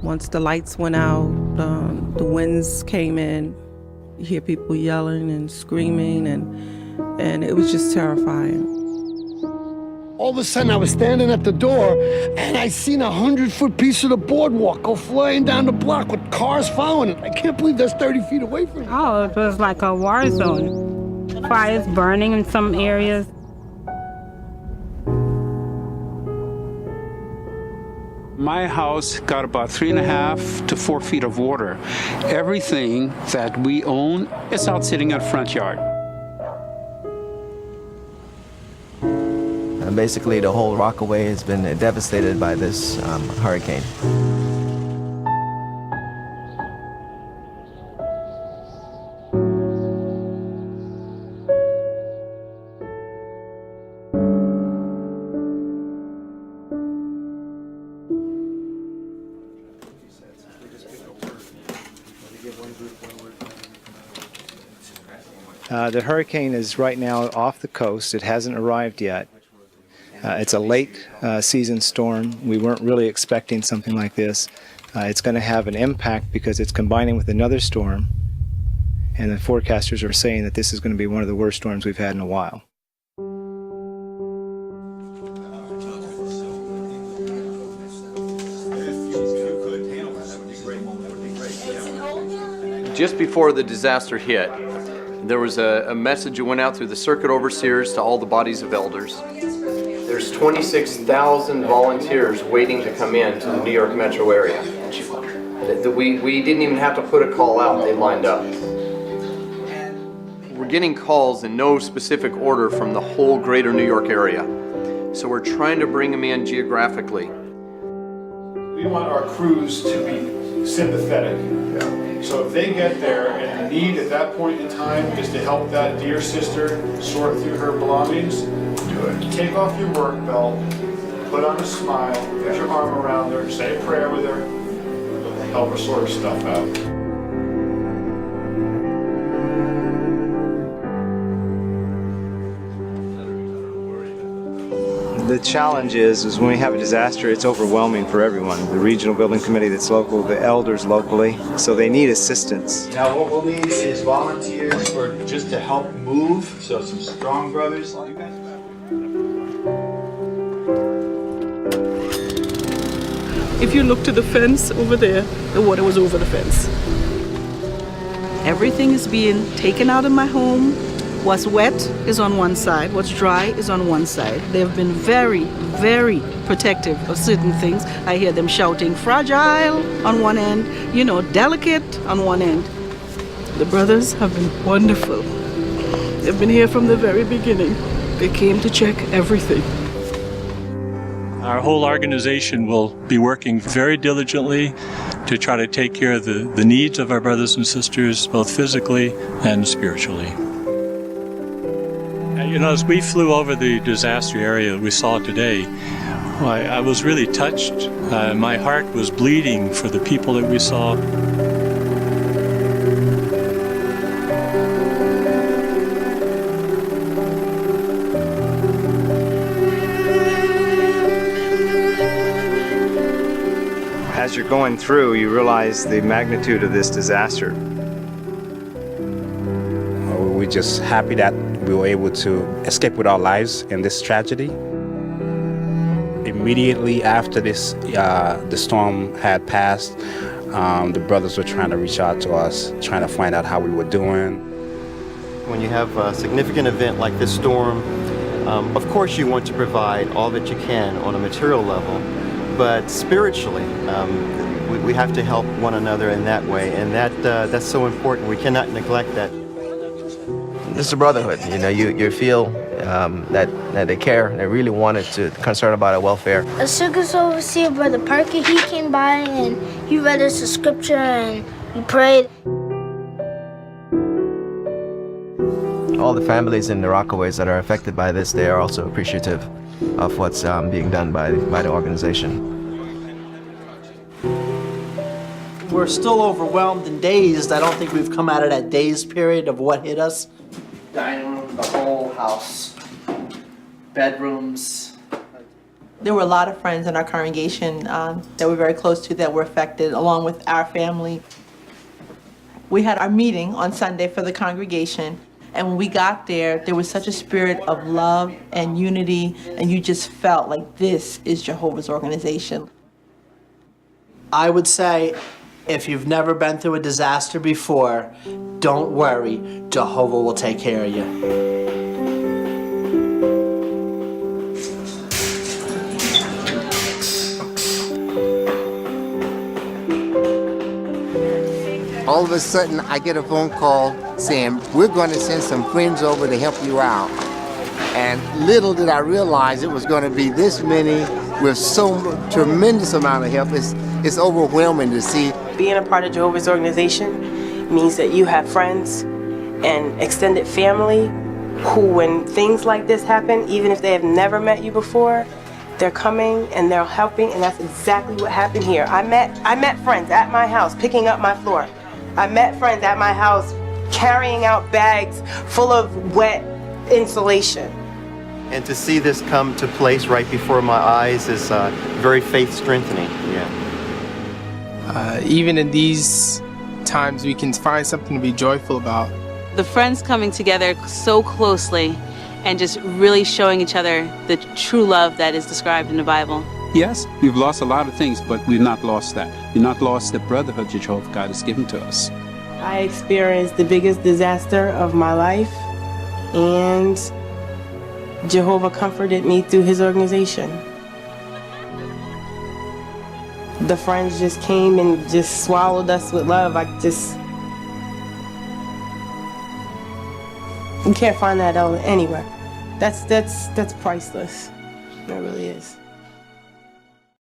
Once the lights went out, the winds came in. You hear people yelling and screaming, and it was just terrifying. All of a sudden, I was standing at the door, and I seen a 100-foot piece of the boardwalk go flying down the block with cars following it. I can't believe that's 30 feet away from me. Oh, it was like a war zone. Fires burning in some areas. My house got about 3.5 to 4 feet of water. Everything that we own is out sitting in the front yard. Basically, the whole Rockaway has been devastated by this hurricane. The hurricane is right now off the coast. It hasn't arrived yet. It's a late season storm. We weren't really expecting something like this. It's going to have an impact because it's combining with another storm, and the forecasters are saying that this is going to be one of the worst storms we've had in a while. Just before the disaster hit, there was a message that went out through the circuit overseers to all the bodies of elders. There's 26,000 volunteers waiting to come in to the New York metro area. We didn't even have to put a call out, they lined up. We're getting calls in no specific order from the whole greater New York area. So we're trying to bring them in geographically. We want our crews to be sympathetic. So if they get there and the need at that point in time is to help that dear sister sort through her belongings, do it. Take off your work belt, put on a smile, put your arm around her, say a prayer with her, help her sort her stuff out. The challenge is when we have a disaster, it's overwhelming for everyone. The regional building committee that's local, the elders locally, so they need assistance. Now what we'll need is volunteers for just to help move, so some strong brothers. If you look to the fence over there, the water was over the fence. Everything is being taken out of my home. What's wet is on one side, what's dry is on one side. They've been very, very protective of certain things. I hear them shouting fragile on one end, delicate on one end. The brothers have been wonderful. They've been here from the very beginning. They came to check everything. Our whole organization will be working very diligently to try to take care of the needs of our brothers and sisters, both physically and spiritually. As we flew over the disaster area we saw today, I was really touched. My heart was bleeding for the people that we saw. As you're going through, you realize the magnitude of this disaster. We're just happy that we were able to escape with our lives in this tragedy. Immediately after this, the storm had passed, the brothers were trying to reach out to us, trying to find out how we were doing. When you have a significant event like this storm, of course you want to provide all that you can on a material level, but spiritually, we have to help one another in that way, and that's so important. We cannot neglect that. It's a brotherhood, you feel that they care, they really wanted to concern about our welfare. A circus overseer, Brother Parker, he came by and he read us a scripture and he prayed. All the families in the Rockaways that are affected by this, they are also appreciative of what's being done by the organization. We're still overwhelmed and dazed. I don't think we've come out of that dazed period of what hit us. Dining room, the whole house, bedrooms. There were a lot of friends in our congregation that we're very close to that were affected, along with our family. We had our meeting on Sunday for the congregation, and when we got there, there was such a spirit of love and unity, and you just felt like this is Jehovah's organization. I would say, if you've never been through a disaster before, don't worry, Jehovah will take care of you. All of a sudden, I get a phone call saying, we're going to send some friends over to help you out. And little did I realize it was going to be this many with so tremendous amount of help. It's overwhelming to see. Being a part of Jehovah's organization means that you have friends and extended family who, when things like this happen, even if they have never met you before, they're coming and they're helping, and that's exactly what happened here. I met friends at my house picking up my floor. I met friends at my house carrying out bags full of wet insulation. And to see this come to place right before my eyes is very faith strengthening. Yeah. Even in these times, we can find something to be joyful about. The friends coming together so closely and just really showing each other the true love that is described in the Bible. Yes, we've lost a lot of things, but we've not lost that. We've not lost the brotherhood Jehovah God has given to us. I experienced the biggest disaster of my life, and Jehovah comforted me through his organization. The friends just came and just swallowed us with love. You can't find that anywhere. That's priceless. It really is.